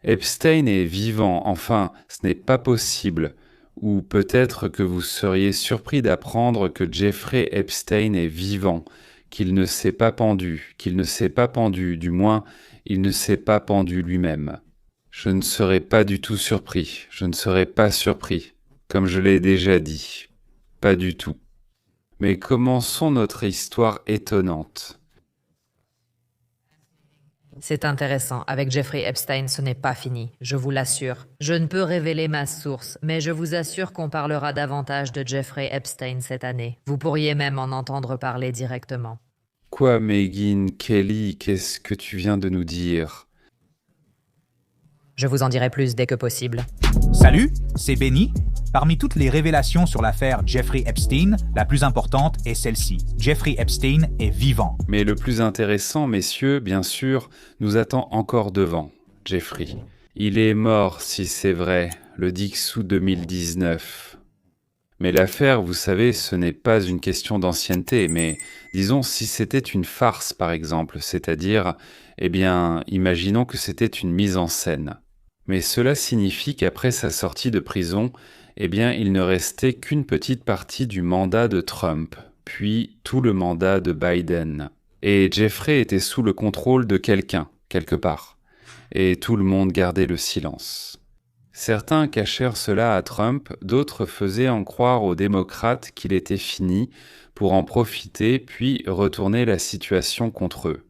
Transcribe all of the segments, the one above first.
Epstein est vivant, enfin, ce n'est pas possible. Ou peut-être que vous seriez surpris d'apprendre que Jeffrey Epstein est vivant, qu'il ne s'est pas pendu, du moins, il ne s'est pas pendu lui-même. Je ne serais pas du tout surpris, je ne serais pas surpris, comme je l'ai déjà dit. Pas du tout. Mais commençons notre histoire étonnante. C'est intéressant. Avec Jeffrey Epstein, ce n'est pas fini, je vous l'assure. Je ne peux révéler ma source, mais je vous assure qu'on parlera davantage de Jeffrey Epstein cette année. Vous pourriez même en entendre parler directement. Quoi, Megan Kelly, qu'est-ce que tu viens de nous dire? Je vous en dirai plus dès que possible. Salut, c'est Benny. Parmi toutes les révélations sur l'affaire Jeffrey Epstein, la plus importante est celle-ci. Jeffrey Epstein est vivant. Mais le plus intéressant, messieurs, bien sûr, nous attend encore devant, Jeffrey. Il est mort, si c'est vrai, le 10 août 2019. Mais l'affaire, vous savez, ce n'est pas une question d'ancienneté, mais disons si c'était une farce, par exemple, c'est-à-dire, imaginons que c'était une mise en scène. Mais cela signifie qu'après sa sortie de prison, il ne restait qu'une petite partie du mandat de Trump, puis tout le mandat de Biden. Et Jeffrey était sous le contrôle de quelqu'un, quelque part. Et tout le monde gardait le silence. Certains cachèrent cela à Trump, d'autres faisaient en croire aux démocrates qu'il était fini pour en profiter puis retourner la situation contre eux.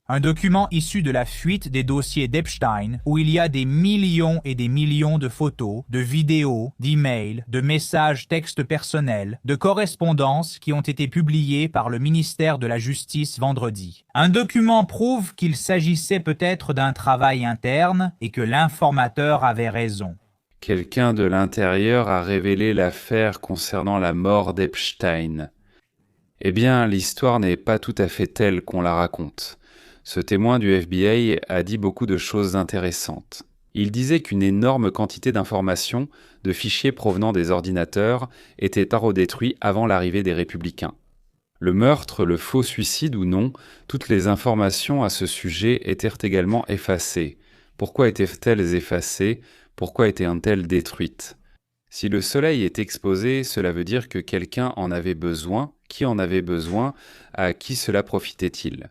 Un document issu de la fuite des dossiers d'Epstein, où il y a des millions et des millions de photos, de vidéos, d'emails, de messages textes personnels, de correspondances qui ont été publiées par le ministère de la Justice vendredi. Un document prouve qu'il s'agissait peut-être d'un travail interne et que l'informateur avait raison. Quelqu'un de l'intérieur a révélé l'affaire concernant la mort d'Epstein. L'histoire n'est pas tout à fait telle qu'on la raconte. Ce témoin du FBI a dit beaucoup de choses intéressantes. Il disait qu'une énorme quantité d'informations, de fichiers provenant des ordinateurs, étaient tarodétruits avant l'arrivée des républicains. Le meurtre, le faux suicide ou non, toutes les informations à ce sujet étaient également effacées. Pourquoi étaient-elles effacées? Pourquoi étaient-elles détruites? Si le soleil est exposé, cela veut dire que quelqu'un en avait besoin. Qui en avait besoin? À qui cela profitait-il?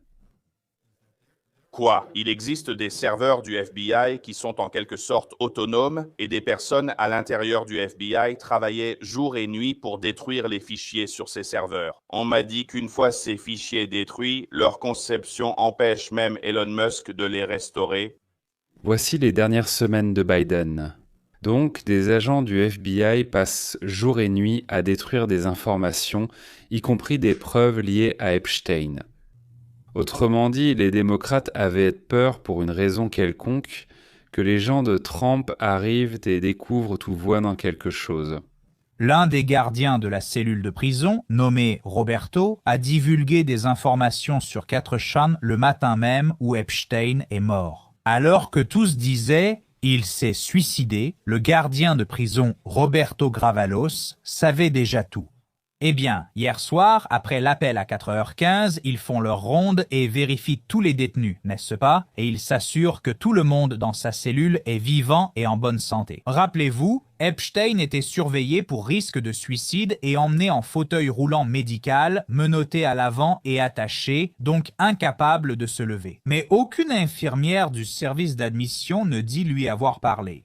Quoi? Il existe des serveurs du FBI qui sont en quelque sorte autonomes et des personnes à l'intérieur du FBI travaillaient jour et nuit pour détruire les fichiers sur ces serveurs. On m'a dit qu'une fois ces fichiers détruits, leur conception empêche même Elon Musk de les restaurer. Voici les dernières semaines de Biden. Donc, des agents du FBI passent jour et nuit à détruire des informations, y compris des preuves liées à Epstein. Autrement dit, les démocrates avaient peur pour une raison quelconque que les gens de Trump arrivent et découvrent ou voient dans quelque chose. L'un des gardiens de la cellule de prison, nommé Roberto, a divulgué des informations sur 4chan le matin même où Epstein est mort. Alors que tous disaient « il s'est suicidé », le gardien de prison Roberto Gravalos savait déjà tout. Eh bien, hier soir, après l'appel à 4h15, ils font leur ronde et vérifient tous les détenus, n'est-ce pas? Et ils s'assurent que tout le monde dans sa cellule est vivant et en bonne santé. Rappelez-vous, Epstein était surveillé pour risque de suicide et emmené en fauteuil roulant médical, menotté à l'avant et attaché, donc incapable de se lever. Mais aucune infirmière du service d'admission ne dit lui avoir parlé.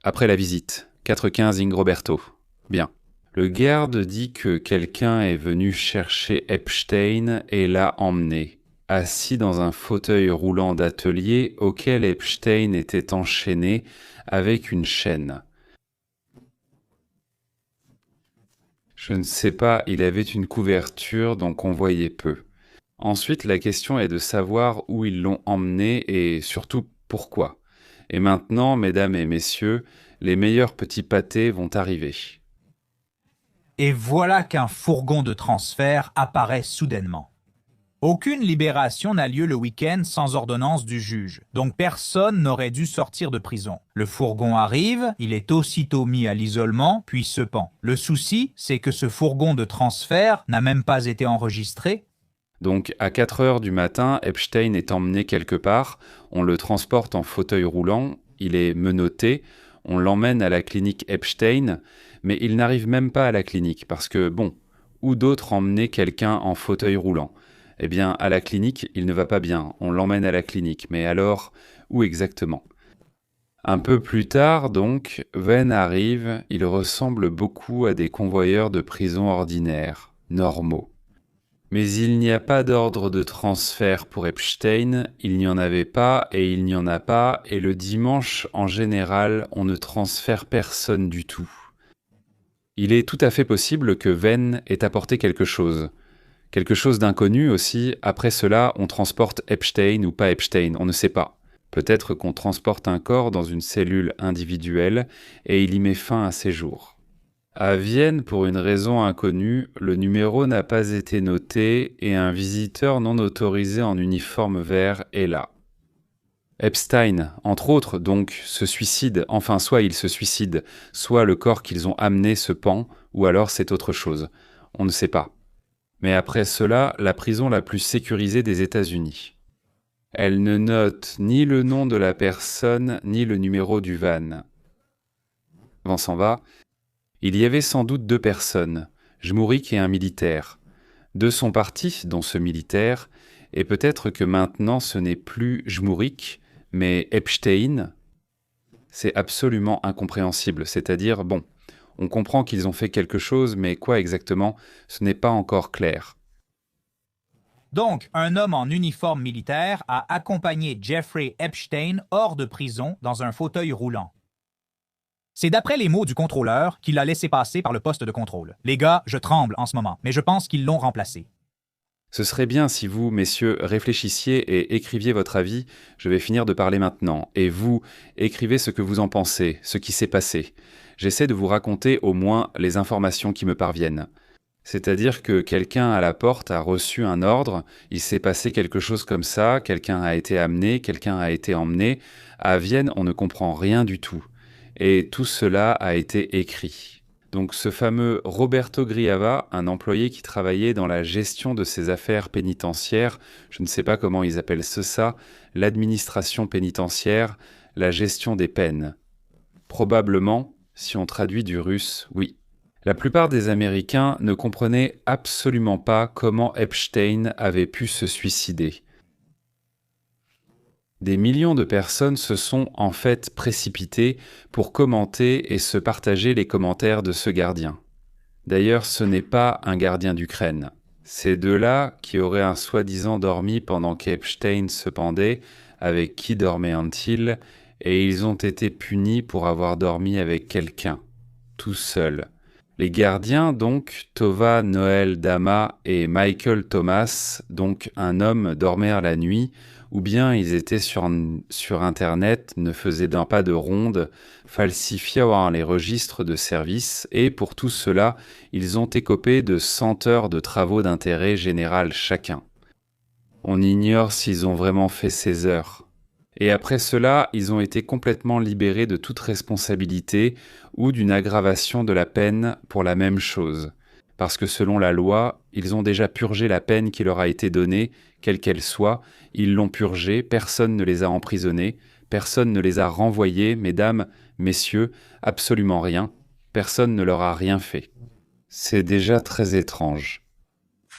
Après la visite, 415 Ing Roberto. Bien. Le garde dit que quelqu'un est venu chercher Epstein et l'a emmené, assis dans un fauteuil roulant d'atelier auquel Epstein était enchaîné avec une chaîne. Je ne sais pas, il avait une couverture donc on voyait peu. Ensuite, la question est de savoir où ils l'ont emmené et surtout pourquoi. Et maintenant, mesdames et messieurs, les meilleurs petits pâtés vont arriver. Et voilà qu'un fourgon de transfert apparaît soudainement. Aucune libération n'a lieu le week-end sans ordonnance du juge, donc personne n'aurait dû sortir de prison. Le fourgon arrive, il est aussitôt mis à l'isolement, puis se pend. Le souci, c'est que ce fourgon de transfert n'a même pas été enregistré. Donc à 4 heures du matin, Epstein est emmené quelque part, on le transporte en fauteuil roulant, il est menotté, on l'emmène à la clinique Epstein, mais il n'arrive même pas à la clinique parce que, bon, où d'autre emmener quelqu'un en fauteuil roulant? Eh bien, à la clinique, il ne va pas bien, on l'emmène à la clinique, mais alors, où exactement? Un peu plus tard, donc, Venn arrive, il ressemble beaucoup à des convoyeurs de prison ordinaires, normaux. Mais il n'y a pas d'ordre de transfert pour Epstein, il n'y en avait pas et il n'y en a pas, et le dimanche, en général, on ne transfère personne du tout. Il est tout à fait possible que Venn ait apporté quelque chose d'inconnu aussi. Après cela, on transporte Epstein ou pas Epstein, on ne sait pas. Peut-être qu'on transporte un corps dans une cellule individuelle et il y met fin à ses jours. À Vienne, pour une raison inconnue, le numéro n'a pas été noté et un visiteur non autorisé en uniforme vert est là. Epstein, entre autres, donc, se suicide, enfin soit il se suicide, soit le corps qu'ils ont amené se pend, ou alors c'est autre chose. On ne sait pas. Mais après cela, la prison la plus sécurisée des États-Unis. Elle ne note ni le nom de la personne, ni le numéro du van. Vent s'en va. Il y avait sans doute 2 personnes, Jmourik et un militaire. 2 sont partis, dont ce militaire, et peut-être que maintenant ce n'est plus Jmourik, mais Epstein. C'est absolument incompréhensible, c'est-à-dire, bon, on comprend qu'ils ont fait quelque chose, mais quoi exactement, ce n'est pas encore clair. Donc, un homme en uniforme militaire a accompagné Jeffrey Epstein hors de prison dans un fauteuil roulant. C'est d'après les mots du contrôleur qu'il l'a laissé passer par le poste de contrôle. Les gars, je tremble en ce moment, mais je pense qu'ils l'ont remplacé. Ce serait bien si vous, messieurs, réfléchissiez et écriviez votre avis. Je vais finir de parler maintenant. Et vous, écrivez ce que vous en pensez, ce qui s'est passé. J'essaie de vous raconter au moins les informations qui me parviennent. C'est-à-dire que quelqu'un à la porte a reçu un ordre, il s'est passé quelque chose comme ça, quelqu'un a été amené, quelqu'un a été emmené. À Vienne, on ne comprend rien du tout. Et tout cela a été écrit. Donc ce fameux Roberto Griava, un employé qui travaillait dans la gestion de ces affaires pénitentiaires, je ne sais pas comment ils appellent ça, l'administration pénitentiaire, la gestion des peines. Probablement, si on traduit du russe, oui. La plupart des Américains ne comprenaient absolument pas comment Epstein avait pu se suicider. Des millions de personnes se sont en fait précipitées pour commenter et se partager les commentaires de ce gardien. D'ailleurs, ce n'est pas un gardien d'Ukraine. Ces 2-là, qui auraient un soi-disant dormi pendant qu'Epstein se pendait, avec qui dormait-il, et ils ont été punis pour avoir dormi avec quelqu'un, tout seuls. Les gardiens, donc, Tova Noel Dama et Michael Thomas, donc un homme, dormirent la nuit, ou bien ils étaient sur Internet, ne faisaient d'un pas de ronde, falsifiant les registres de service, et pour tout cela, ils ont écopé de 100 heures de travaux d'intérêt général chacun. On ignore s'ils ont vraiment fait ces heures. Et après cela, ils ont été complètement libérés de toute responsabilité ou d'une aggravation de la peine pour la même chose. Parce que selon la loi, ils ont déjà purgé la peine qui leur a été donnée, quelle qu'elle soit, ils l'ont purgée, personne ne les a emprisonnés, personne ne les a renvoyés, mesdames, messieurs, absolument rien, personne ne leur a rien fait. C'est déjà très étrange.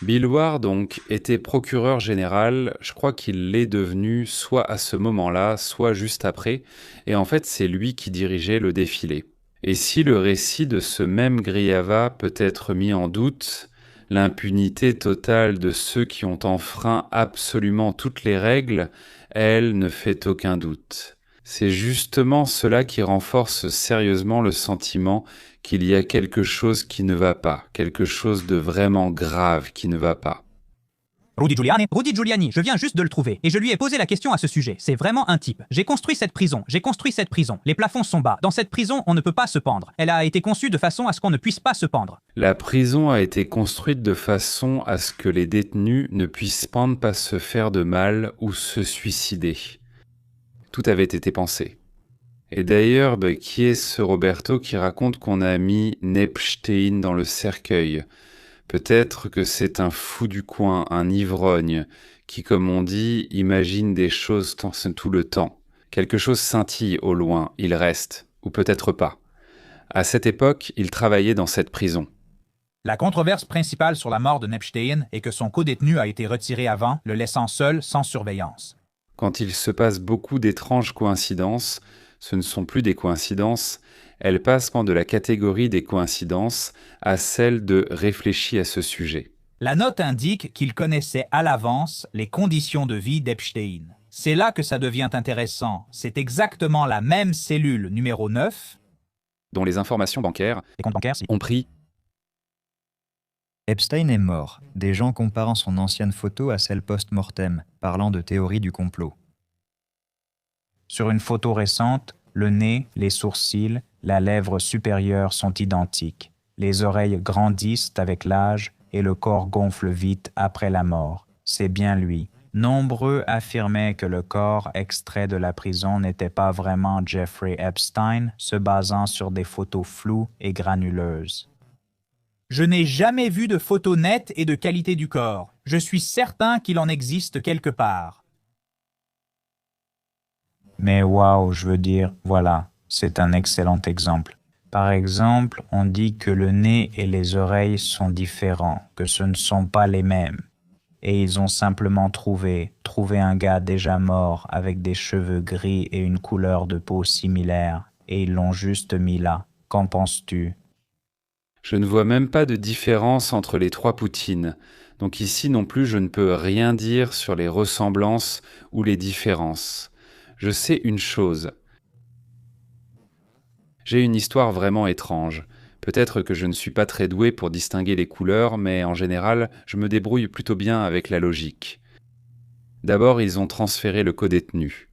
Bill Ward, donc, était procureur général, je crois qu'il l'est devenu soit à ce moment-là, soit juste après, et en fait c'est lui qui dirigeait le défilé. Et si le récit de ce même Griava peut être mis en doute, l'impunité totale de ceux qui ont enfreint absolument toutes les règles, elle ne fait aucun doute. C'est justement cela qui renforce sérieusement le sentiment qu'il y a quelque chose qui ne va pas, quelque chose de vraiment grave qui ne va pas. Rudy Giuliani, je viens juste de le trouver. Et je lui ai posé la question à ce sujet. C'est vraiment un type. J'ai construit cette prison. Les plafonds sont bas. Dans cette prison, on ne peut pas se pendre. Elle a été conçue de façon à ce qu'on ne puisse pas se pendre. La prison a été construite de façon à ce que les détenus ne puissent pas se faire de mal ou se suicider. Tout avait été pensé. Et d'ailleurs, qui est ce Roberto qui raconte qu'on a mis Epstein dans le cercueil ? Peut-être que c'est un fou du coin, un ivrogne, qui, comme on dit, imagine des choses tout le temps. Quelque chose scintille au loin, il reste, ou peut-être pas. À cette époque, il travaillait dans cette prison. La controverse principale sur la mort de Epstein est que son codétenu a été retiré avant, le laissant seul, sans surveillance. Quand il se passe beaucoup d'étranges coïncidences, ce ne sont plus des coïncidences, elles passent de la catégorie des coïncidences à celle de réfléchir à ce sujet. La note indique qu'il connaissait à l'avance les conditions de vie d'Epstein. C'est là que ça devient intéressant. C'est exactement la même cellule numéro 9 dont les informations bancaires les comptes bancaires, ont pris. Epstein est mort, des gens comparant son ancienne photo à celle post-mortem, parlant de théorie du complot. Sur une photo récente, le nez, les sourcils, la lèvre supérieure sont identiques. Les oreilles grandissent avec l'âge et le corps gonfle vite après la mort. C'est bien lui. Nombreux affirmaient que le corps extrait de la prison n'était pas vraiment Jeffrey Epstein, se basant sur des photos floues et granuleuses. Je n'ai jamais vu de photos nettes et de qualité du corps. Je suis certain qu'il en existe quelque part. Mais waouh, je veux dire, voilà, c'est un excellent exemple. Par exemple, on dit que le nez et les oreilles sont différents, que ce ne sont pas les mêmes. Et ils ont simplement trouvé un gars déjà mort avec des cheveux gris et une couleur de peau similaire, et ils l'ont juste mis là. Qu'en penses-tu? Je ne vois même pas de différence entre les trois Poutines, donc ici non plus je ne peux rien dire sur les ressemblances ou les différences. Je sais une chose. J'ai une histoire vraiment étrange. Peut-être que je ne suis pas très doué pour distinguer les couleurs, mais en général, je me débrouille plutôt bien avec la logique. D'abord, ils ont transféré le codétenu.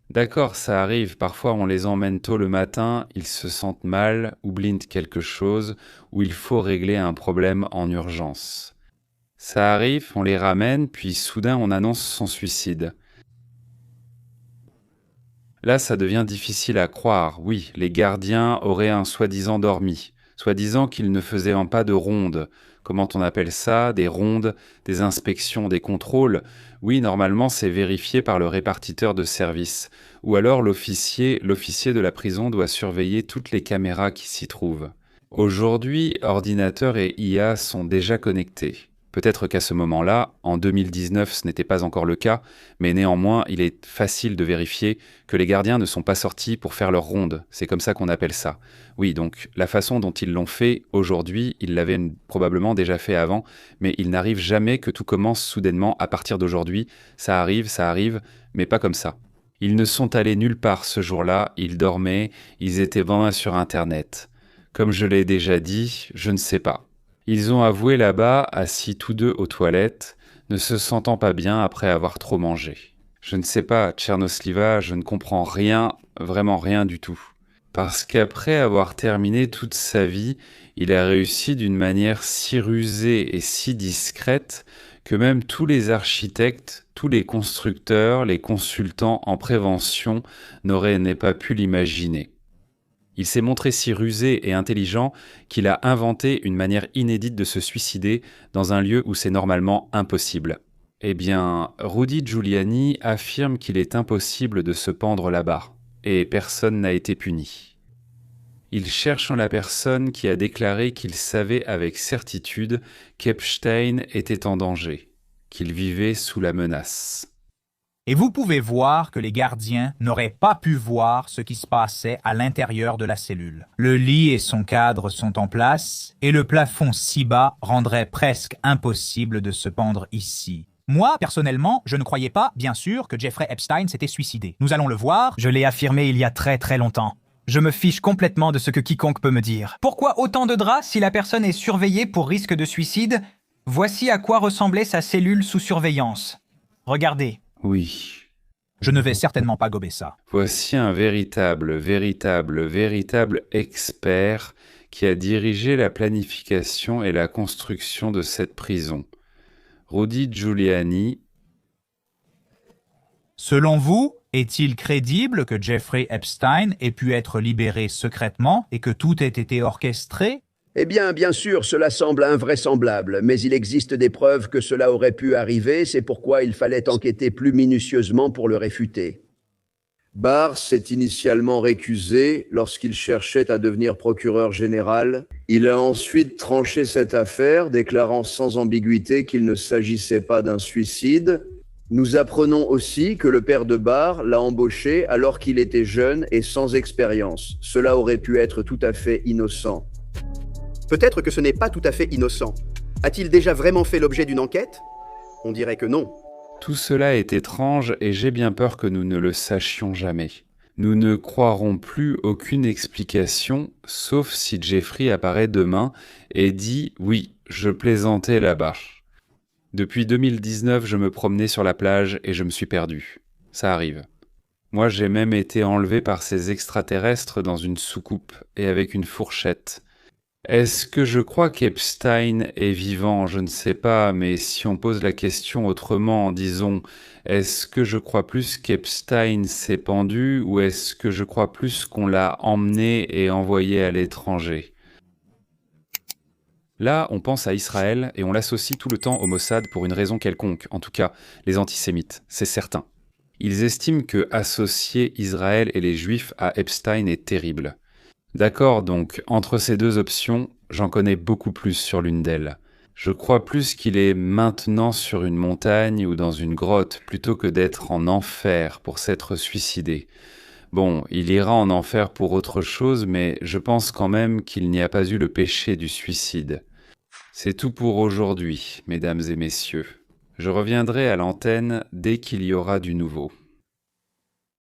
D'accord, ça arrive, parfois on les emmène tôt le matin, ils se sentent mal, oublient quelque chose, ou il faut régler un problème en urgence. Ça arrive, on les ramène, puis soudain on annonce son suicide. Là, ça devient difficile à croire. Oui, les gardiens auraient un soi-disant dormi, soi-disant qu'ils ne faisaient pas de ronde. Comment on appelle ça? Des rondes, des inspections, des contrôles? Oui, normalement, c'est vérifié par le répartiteur de service. Ou alors l'officier de la prison doit surveiller toutes les caméras qui s'y trouvent. Aujourd'hui, ordinateurs et IA sont déjà connectés. Peut-être qu'à ce moment-là, en 2019, ce n'était pas encore le cas, mais néanmoins, il est facile de vérifier que les gardiens ne sont pas sortis pour faire leur ronde. C'est comme ça qu'on appelle ça. Oui, donc la façon dont ils l'ont fait aujourd'hui, ils l'avaient probablement déjà fait avant, mais il n'arrive jamais que tout commence soudainement à partir d'aujourd'hui. Ça arrive, mais pas comme ça. Ils ne sont allés nulle part ce jour-là, ils dormaient, ils étaient vraiment sur Internet. Comme je l'ai déjà dit, je ne sais pas. Ils ont avoué là-bas, assis tous deux aux toilettes, ne se sentant pas bien après avoir trop mangé. Je ne sais pas, Tchernosliva, je ne comprends rien, vraiment rien du tout. Parce qu'après avoir terminé toute sa vie, il a réussi d'une manière si rusée et si discrète que même tous les architectes, tous les constructeurs, les consultants en prévention n'auraient pas pu l'imaginer. Il s'est montré si rusé et intelligent qu'il a inventé une manière inédite de se suicider dans un lieu où c'est normalement impossible. Eh bien, Rudy Giuliani affirme qu'il est impossible de se pendre là-bas, et personne n'a été puni. Il cherche la personne qui a déclaré qu'il savait avec certitude qu'Epstein était en danger, qu'il vivait sous la menace. Et vous pouvez voir que les gardiens n'auraient pas pu voir ce qui se passait à l'intérieur de la cellule. Le lit et son cadre sont en place, et le plafond si bas rendrait presque impossible de se pendre ici. Moi, personnellement, je ne croyais pas, bien sûr, que Jeffrey Epstein s'était suicidé. Nous allons le voir. Je l'ai affirmé il y a très très longtemps. Je me fiche complètement de ce que quiconque peut me dire. Pourquoi autant de draps si la personne est surveillée pour risque de suicide? Voici à quoi ressemblait sa cellule sous surveillance. Regardez. Oui. Je ne vais certainement pas gober ça. Voici un véritable expert qui a dirigé la planification et la construction de cette prison. Rudy Giuliani. Selon vous, est-il crédible que Jeffrey Epstein ait pu être libéré secrètement et que tout ait été orchestré? Eh bien sûr, cela semble invraisemblable, mais il existe des preuves que cela aurait pu arriver, c'est pourquoi il fallait enquêter plus minutieusement pour le réfuter. Barr s'est initialement récusé lorsqu'il cherchait à devenir procureur général. Il a ensuite tranché cette affaire, déclarant sans ambiguïté qu'il ne s'agissait pas d'un suicide. Nous apprenons aussi que le père de Barr l'a embauché alors qu'il était jeune et sans expérience. Cela aurait pu être tout à fait innocent. Peut-être que ce n'est pas tout à fait innocent. A-t-il déjà vraiment fait l'objet d'une enquête? On dirait que non. Tout cela est étrange et j'ai bien peur que nous ne le sachions jamais. Nous ne croirons plus aucune explication, sauf si Jeffrey apparaît demain et dit « Oui, je plaisantais là-bas ». Depuis 2019, je me promenais sur la plage et je me suis perdu. Ça arrive. Moi, j'ai même été enlevé par ces extraterrestres dans une soucoupe et avec une fourchette. Est-ce que je crois qu'Epstein est vivant? Je ne sais pas, mais si on pose la question autrement, disons, est-ce que je crois plus qu'Epstein s'est pendu ou est-ce que je crois plus qu'on l'a emmené et envoyé à l'étranger? Là, on pense à Israël et on l'associe tout le temps au Mossad pour une raison quelconque, en tout cas, les antisémites, c'est certain. Ils estiment que associer Israël et les Juifs à Epstein est terrible. D'accord, donc, entre ces deux options, j'en connais beaucoup plus sur l'une d'elles. Je crois plus qu'il est maintenant sur une montagne ou dans une grotte plutôt que d'être en enfer pour s'être suicidé. Bon, il ira en enfer pour autre chose, mais je pense quand même qu'il n'y a pas eu le péché du suicide. C'est tout pour aujourd'hui, mesdames et messieurs. Je reviendrai à l'antenne dès qu'il y aura du nouveau.